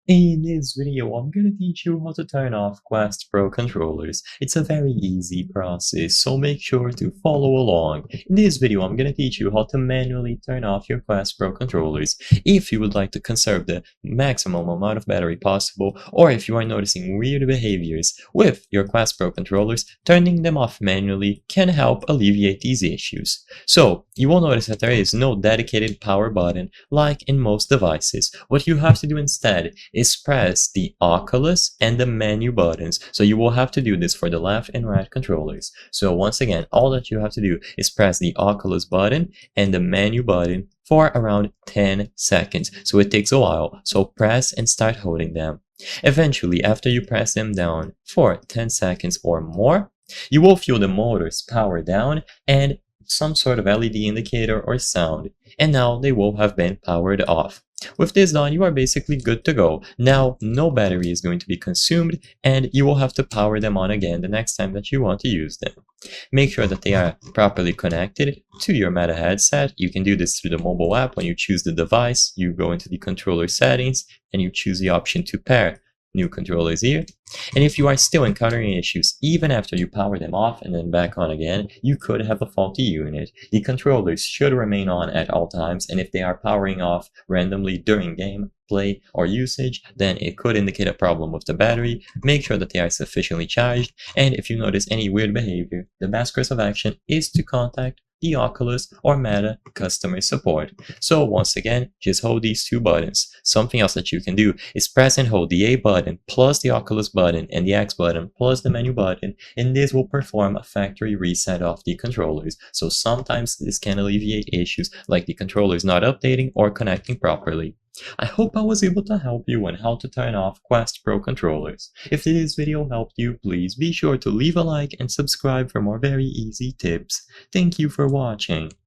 In this video, I'm gonna teach you how to turn off Quest Pro controllers. It's a very easy process, so make sure to follow along. In this video, I'm gonna teach you how to manually turn off your Quest Pro controllers if you would like to conserve the maximum amount of battery possible, or if you are noticing weird behaviors with your Quest Pro controllers, turning them off manually can help alleviate these issues. So, you will notice that there is no dedicated power button like in most devices. What you have to do instead is press the Oculus and the menu buttons. So you will have to do this for the left and right controllers. So once again, all that you have to do is press the Oculus button and the menu button for around 10 seconds. So it takes a while. So press and start holding them. Eventually, after you press them down for 10 seconds or more, you will feel the motors power down and some sort of LED indicator or sound, and now they will have been powered off. With this done, you are basically good to go. Now, no battery is going to be consumed, and you will have to power them on again the next time that you want to use them. Make sure that they are properly connected to your Meta headset. You can do this through the mobile app. When you choose the device, you go into the controller settings, and you choose the option to pair new controllers here. And if you are still encountering issues even after you power them off and then back on again, you could have a faulty unit. The controllers should remain on at all times, and if they are powering off randomly during game play or usage, then it could indicate a problem with the battery. Make sure that they are sufficiently charged, and if you notice any weird behavior, the best course of action is to contact the Oculus or Meta customer support. So once again, just hold these two buttons. Something else that you can do is press and hold the A button plus the Oculus button and the X button plus the menu button, and this will perform a factory reset of the controllers. So sometimes this can alleviate issues like the controllers not updating or connecting properly. I hope I was able to help you on how to turn off Quest Pro controllers. If this video helped you, please be sure to leave a like and subscribe for more very easy tips. Thank you for watching.